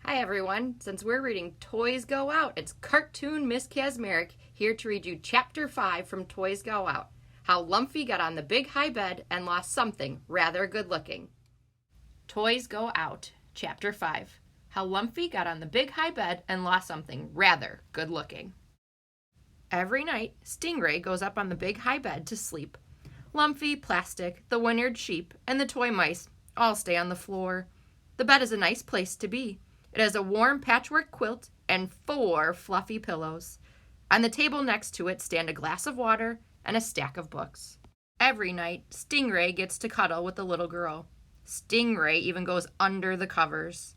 Hi everyone, since we're reading Toys Go Out, it's Cartoon Miss Kazmarek here to read you Chapter 5 from Toys Go Out. How Lumpy got on the big high bed and lost something rather good looking. Toys Go Out, Chapter 5. How Lumpy got on the big high bed and lost something rather good looking. Every night, Stingray goes up on the big high bed to sleep. Lumpy, Plastic, the one-eared sheep, and the toy mice all stay on the floor. The bed is a nice place to be. It has a warm patchwork quilt and 4 fluffy pillows. On the table next to it stand a glass of water and a stack of books. Every night, Stingray gets to cuddle with the little girl. Stingray even goes under the covers.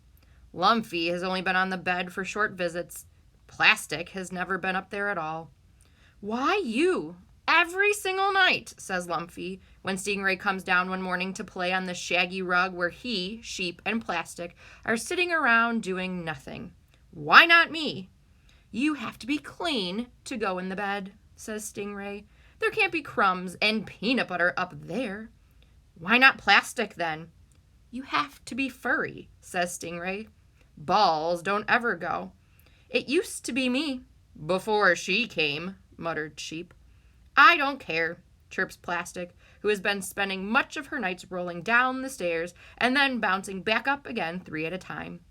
Lumpy has only been on the bed for short visits. Plastic has never been up there at all. "Why you? Every single night," says Lumpy, when Stingray comes down one morning to play on the shaggy rug where he, Sheep, and Plastic are sitting around doing nothing. "Why not me?" "You have to be clean to go in the bed," says Stingray. "There can't be crumbs and peanut butter up there." "Why not Plastic then?" "You have to be furry," says Stingray. "Balls don't ever go." "It used to be me." "Before she came," muttered Sheep. "I don't care," chirps Plastic, who has been spending much of her nights rolling down the stairs and then bouncing back up again 3 at a time.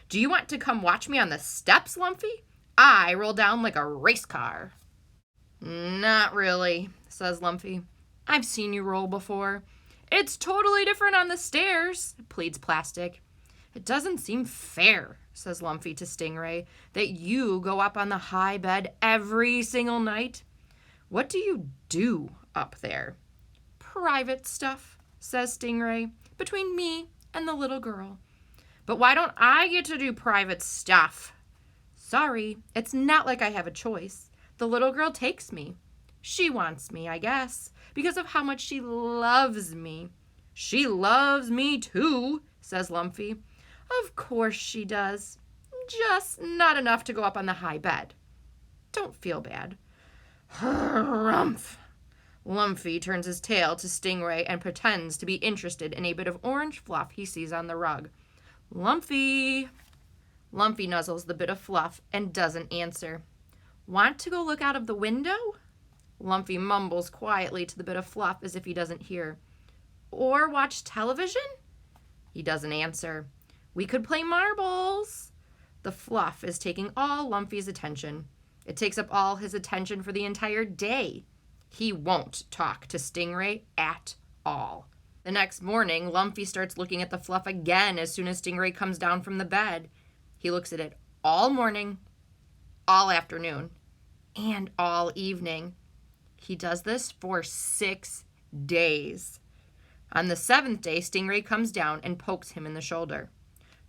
"Do you want to come watch me on the steps, Lumpy? I roll down like a race car." "Not really," says Lumpy. "I've seen you roll before." "It's totally different on the stairs," pleads Plastic. "It doesn't seem fair," says Lumpy to Stingray, "that you go up on the high bed every single night." "What do you do up there?" "Private stuff," says Stingray, "between me and the little girl." "But why don't I get to do private stuff?" "Sorry, it's not like I have a choice. The little girl takes me. She wants me, I guess, because of how much she loves me." "She loves me too," says Lumpy. "Of course she does. Just not enough to go up on the high bed. Don't feel bad." "Harumph!" Lumpy turns his tail to Stingray and pretends to be interested in a bit of orange fluff he sees on the rug. "Lumpy!" Lumpy nuzzles the bit of fluff and doesn't answer. "Want to go look out of the window?" Lumpy mumbles quietly to the bit of fluff as if he doesn't hear. "Or watch television?" He doesn't answer. "We could play marbles." The fluff is taking all Lumpy's attention. It takes up all his attention for the entire day. He won't talk to Stingray at all. The next morning, Lumpy starts looking at the fluff again as soon as Stingray comes down from the bed. He looks at it all morning, all afternoon, and all evening. He does this for 6 days. On the 7th day, Stingray comes down and pokes him in the shoulder.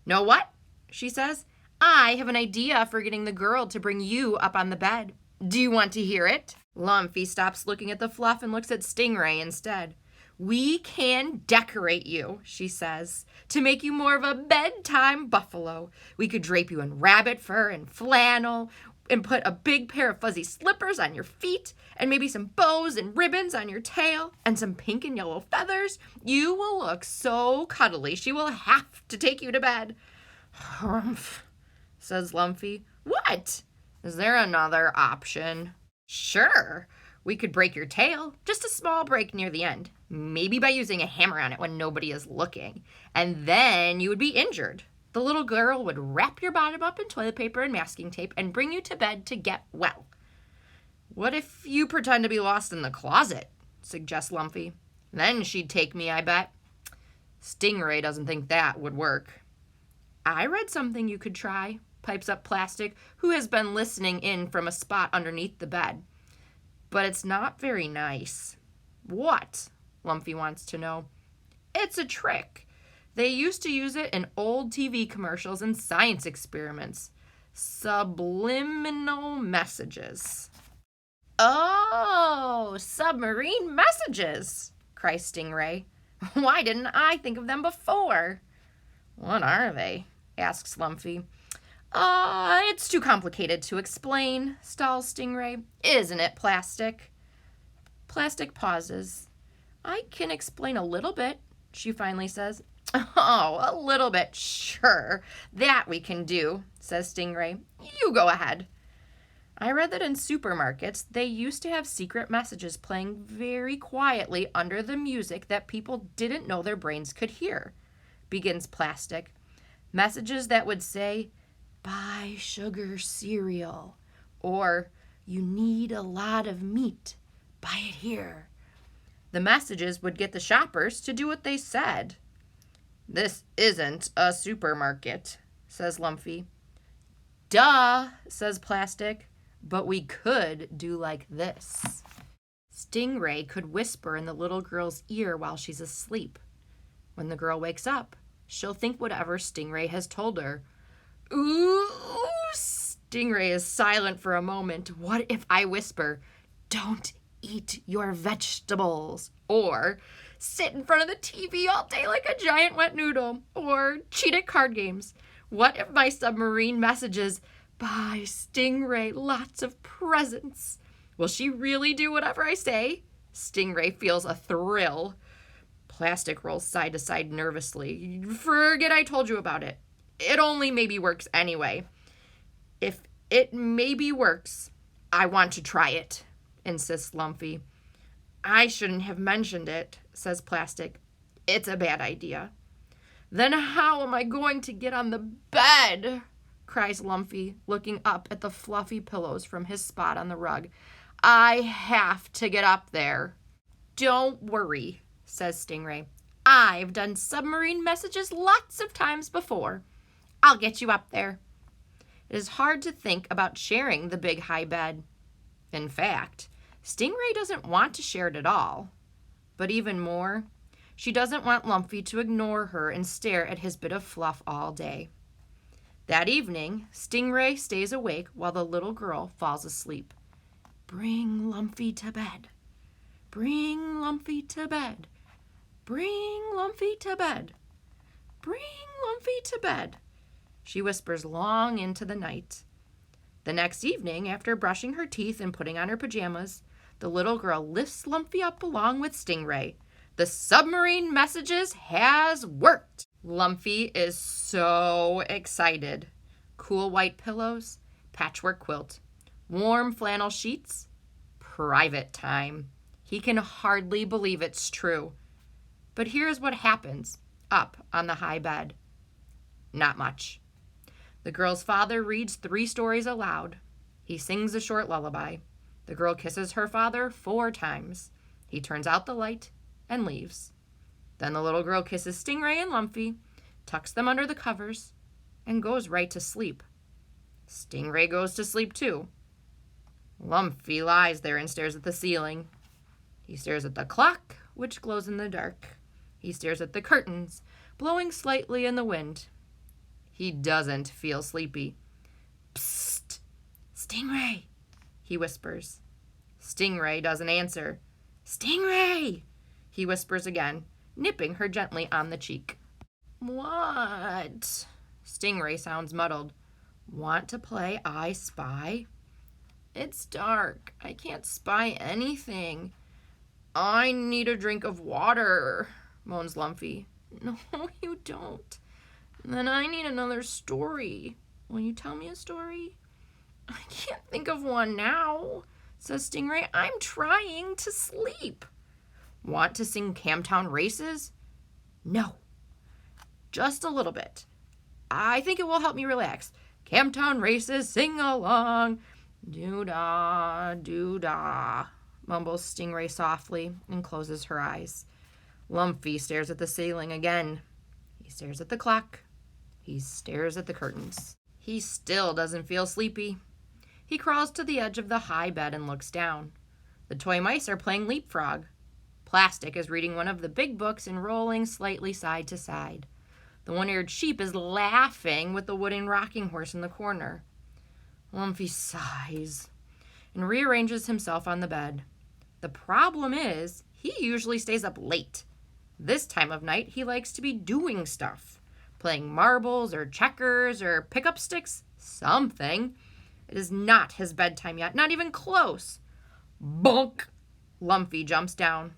"Know what?" she says. "I have an idea for getting the girl to bring you up on the bed. Do you want to hear it?" Lumpy stops looking at the fluff and looks at Stingray instead. "We can decorate you," she says, "to make you more of a bedtime buffalo. We could drape you in rabbit fur and flannel and put a big pair of fuzzy slippers on your feet and maybe some bows and ribbons on your tail and some pink and yellow feathers. You will look so cuddly she will have to take you to bed." "Humph," says Lumpy. "What? Is there another option?" "Sure. We could break your tail, just a small break near the end, maybe by using a hammer on it when nobody is looking. And then you would be injured. The little girl would wrap your bottom up in toilet paper and masking tape and bring you to bed to get well." "What if you pretend to be lost in the closet?" suggests Lumpy. "Then she'd take me, I bet." Stingray doesn't think that would work. "I read something you could try," pipes up Plastic, who has been listening in from a spot underneath the bed. "But it's not very nice." "What?" Lumpy wants to know. "It's a trick. They used to use it in old TV commercials and science experiments. Subliminal messages." "Oh, submarine messages," cries Stingray. "Why didn't I think of them before?" "What are they?" asks Lumpy. It's too complicated to explain," stalls Stingray. "Isn't it, Plastic?" Plastic pauses. "I can explain a little bit," she finally says. Oh, a little bit, sure. That we can do, says Stingray. You go ahead. I read that in supermarkets, they used to have secret messages playing very quietly under the music that people didn't know their brains could hear, begins Plastic. Messages that would say, buy sugar cereal, or you need a lot of meat, buy it here. The messages would get the shoppers to do what they said. This isn't a supermarket, says Lumpy. Duh, says Plastic, but we could do like this. Stingray could whisper in the little girl's ear while she's asleep. When the girl wakes up, she'll think whatever Stingray has told her. Ooh, Stingray is silent for a moment. What if I whisper, don't eat your vegetables? Or sit in front of the TV all day like a giant wet noodle? Or cheat at card games? What if my submarine messages, buy Stingray lots of presents? Will she really do whatever I say? Stingray feels a thrill. Plastic rolls side to side nervously. Forget I told you about it. It only maybe works anyway. If it maybe works, I want to try it, insists Lumpy. I shouldn't have mentioned it, says Plastic. It's a bad idea. Then how am I going to get on the bed? Cries Lumpy, looking up at the fluffy pillows from his spot on the rug. I have to get up there. Don't worry, says Stingray. I've done submarine messages lots of times before. I'll get you up there. It is hard to think about sharing the big high bed. In fact, Stingray doesn't want to share it at all. But even more, she doesn't want Lumpy to ignore her and stare at his bit of fluff all day. That evening, Stingray stays awake while the little girl falls asleep. Bring Lumpy to bed. Bring Lumpy to bed. Bring Lumpy to bed. Bring Lumpy to bed. She whispers long into the night. The next evening, after brushing her teeth and putting on her pajamas, the little girl lifts Lumpy up along with Stingray. The submarine messages has worked. Lumpy is so excited. Cool white pillows, patchwork quilt, warm flannel sheets, private time. He can hardly believe it's true. But here's what happens up on the high bed. Not much. The girl's father reads 3 stories aloud. He sings a short lullaby. The girl kisses her father 4 times. He turns out the light and leaves. Then the little girl kisses Stingray and Lumpy, tucks them under the covers, and goes right to sleep. Stingray goes to sleep too. Lumpy lies there and stares at the ceiling. He stares at the clock, which glows in the dark. He stares at the curtains, blowing slightly in the wind. He doesn't feel sleepy. Psst! Stingray! He whispers. Stingray doesn't answer. Stingray! He whispers again, nipping her gently on the cheek. What? Stingray sounds muddled. Want to play I Spy? It's dark. I can't spy anything. I need a drink of water, moans Lumpy. No, you don't. Then I need another story. Will you tell me a story? I can't think of one now, says Stingray. I'm trying to sleep. Want to sing Camptown Races? No. Just a little bit. I think it will help me relax. Camptown Races, sing along. Doo-dah, doo-dah, mumbles Stingray softly and closes her eyes. Lumpy stares at the ceiling again. He stares at the clock. He stares at the curtains. He still doesn't feel sleepy. He crawls to the edge of the high bed and looks down. The toy mice are playing leapfrog. Plastic is reading one of the big books and rolling slightly side to side. The one-eared sheep is laughing with the wooden rocking horse in the corner. Lumpy sighs and rearranges himself on the bed. The problem is, he usually stays up late. This time of night, he likes to be doing stuff. Playing marbles or checkers or pick-up sticks, something. It is not his bedtime yet, not even close. Bonk! Lumpy jumps down.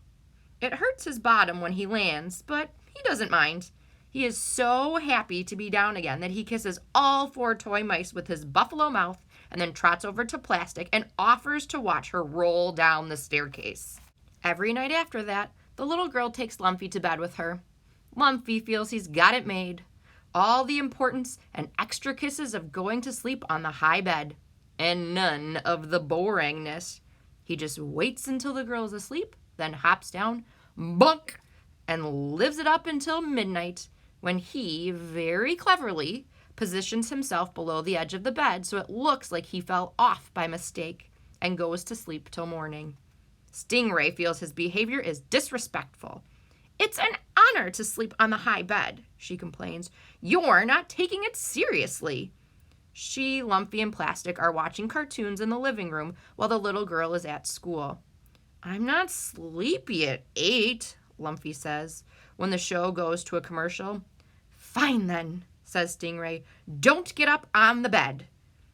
It hurts his bottom when he lands, but he doesn't mind. He is so happy to be down again that he kisses all 4 toy mice with his buffalo mouth and then trots over to Plastic and offers to watch her roll down the staircase. Every night after that, the little girl takes Lumpy to bed with her. Lumpy feels he's got it made. All the importance and extra kisses of going to sleep on the high bed, and none of the boringness. He just waits until the girl is asleep, then hops down, bunk, and lives it up until midnight, when he, very cleverly, positions himself below the edge of the bed so it looks like he fell off by mistake, and goes to sleep till morning. Stingray feels his behavior is disrespectful. "It's an honor to sleep on the high bed," she complains. "You're not taking it seriously." She, Lumpy, and Plastic are watching cartoons in the living room while the little girl is at school. "I'm not sleepy at 8, Lumpy says, when the show goes to a commercial. "Fine then," says Stingray. "Don't get up on the bed."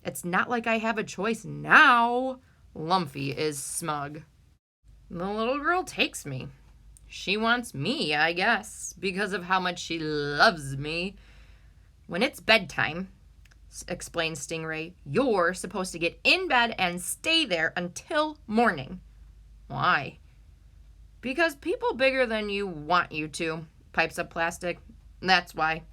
"It's not like I have a choice now." Lumpy is smug. The little girl takes me. She wants me, I guess, because of how much she loves me. "When it's bedtime," explains Stingray, "you're supposed to get in bed and stay there until morning." "Why?" "Because people bigger than you want you to," pipes up Plastic. "That's why."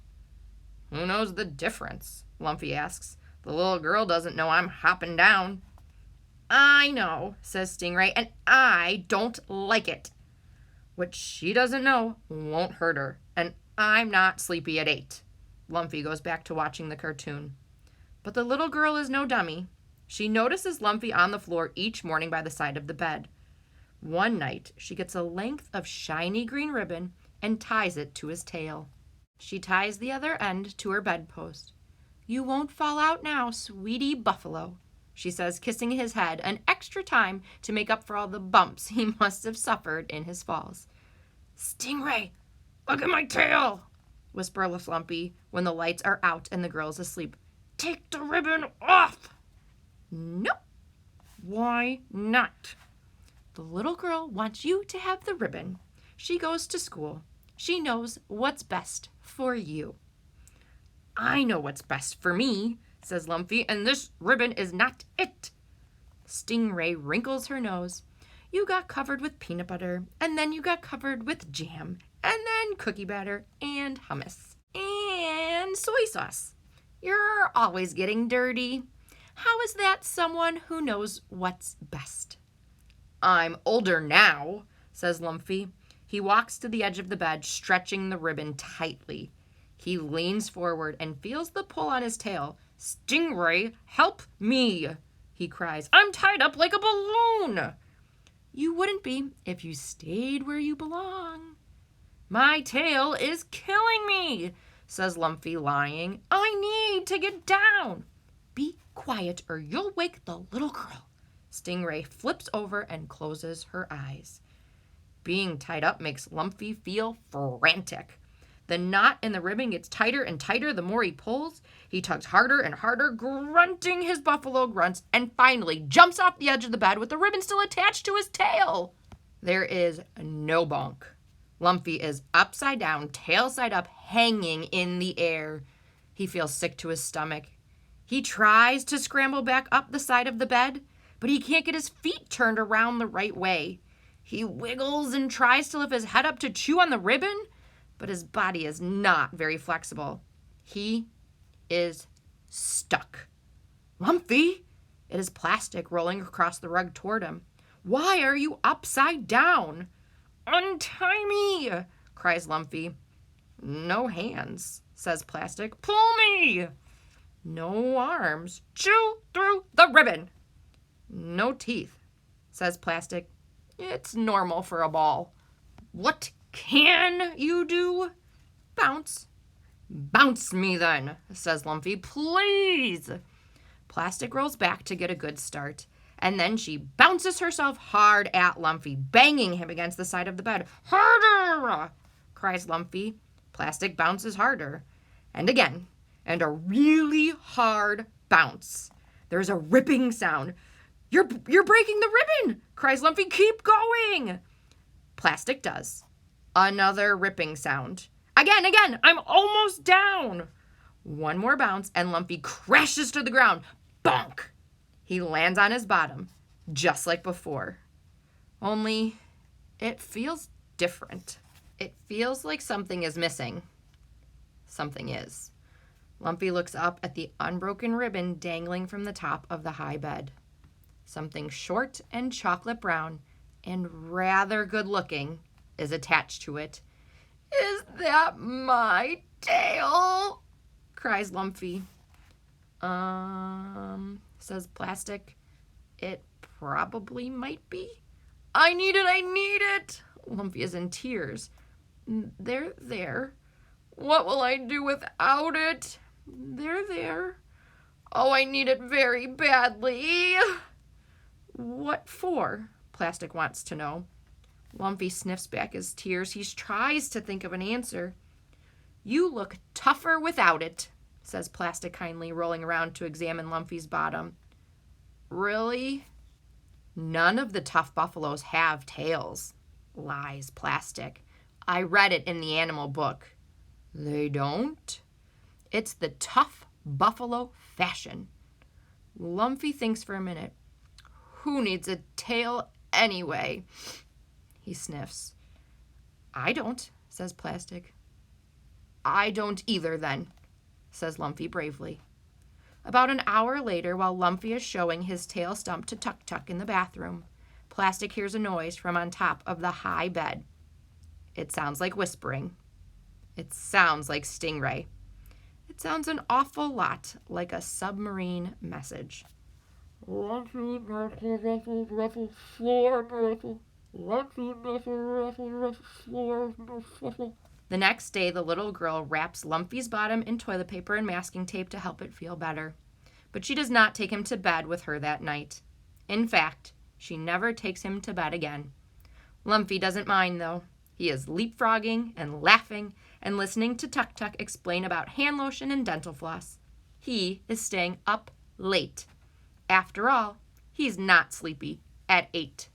"Who knows the difference?" Lumpy asks. "The little girl doesn't know I'm hopping down." "I know," says Stingray, "and I don't like it." What she doesn't know won't hurt her, and I'm not sleepy at 8. Lumpy goes back to watching the cartoon. But the little girl is no dummy. She notices Lumpy on the floor each morning by the side of the bed. One night, she gets a length of shiny green ribbon and ties it to his tail. She ties the other end to her bedpost. "You won't fall out now, sweetie buffalo," she says, kissing his head an extra time to make up for all the bumps he must have suffered in his falls. "Stingray, look at my tail," whispers Lumpy when the lights are out and the girl's asleep. "Take the ribbon off." "Nope." "Why not?" "The little girl wants you to have the ribbon. She goes to school. She knows what's best for you." "I know what's best for me," says Lumpy, "and this ribbon is not it." Stingray wrinkles her nose. "You got covered with peanut butter, and then you got covered with jam, and then cookie batter, and hummus, and soy sauce. You're always getting dirty. How is that someone who knows what's best?" "I'm older now," says Lumpy. He walks to the edge of the bed, stretching the ribbon tightly. He leans forward and feels the pull on his tail. "Stingray, help me," he cries. "I'm tied up like a balloon." "You wouldn't be if you stayed where you belong." "My tail is killing me," says Lumpy, lying. "I need to get down." "Be quiet or you'll wake the little girl." Stingray flips over and closes her eyes. Being tied up makes Lumpy feel frantic. The knot in the ribbon gets tighter and tighter the more he pulls. He tugs harder and harder, grunting his buffalo grunts, and finally jumps off the edge of the bed with the ribbon still attached to his tail. There is no bonk. Lumpy is upside down, tail side up, hanging in the air. He feels sick to his stomach. He tries to scramble back up the side of the bed, but he can't get his feet turned around the right way. He wiggles and tries to lift his head up to chew on the ribbon, but his body is not very flexible. He is stuck. "Lumpy!" It is Plastic rolling across the rug toward him. "Why are you upside down?" "Untie me!" cries Lumpy. "No hands," says Plastic. "Pull me!" "No arms." "Chew through the ribbon." "No teeth," says Plastic. "It's normal for a ball." "What can you do?" "Bounce." "Bounce me then," says Lumpy. "Please." Plastic rolls back to get a good start, and then she bounces herself hard at Lumpy, banging him against the side of the bed. "Harder!" cries Lumpy. Plastic bounces harder, and again, and a really hard bounce. There's a ripping sound. You're breaking the ribbon," cries Lumpy. "Keep going." Plastic does. Another ripping sound. Again, I'm almost down. One more bounce, and Lumpy crashes to the ground. Bonk! He lands on his bottom, just like before. Only, it feels different. It feels like something is missing. Something is. Lumpy looks up at the unbroken ribbon dangling from the top of the high bed. Something short and chocolate brown and rather good looking is attached to it. Is that my tail? Cries Lumpy. Says Plastic. It probably might be. I need it. Lumpy is in tears. There. What will I do without it? There. Oh, I need it very badly. What for? Plastic wants to know. Lumpy sniffs back his tears. He tries to think of an answer. You look tougher without it, says Plastic kindly, rolling around to examine Lumpy's bottom. Really? None of the tough buffaloes have tails, lies Plastic. I read it in the animal book. They don't? It's the tough buffalo fashion. Lumpy thinks for a minute. Who needs a tail anyway? He sniffs. I don't, says Plastic. I don't either then, says Lumpy bravely. About an hour later, while Lumpy is showing his tail stump to Tuk Tuk in the bathroom, Plastic hears a noise from on top of the high bed. It sounds like whispering. It sounds like Stingray. It sounds an awful lot like a submarine message. Lumpy, ruffle, ruffle, floor, ruffle. Lumpy, ruffle, floor, ruffle. The next day, the little girl wraps Lumpy's bottom in toilet paper and masking tape to help it feel better. But she does not take him to bed with her that night. In fact, she never takes him to bed again. Lumpy doesn't mind, though. He is leapfrogging and laughing and listening to Tuk Tuk explain about hand lotion and dental floss. He is staying up late. After all, he's not sleepy at 8.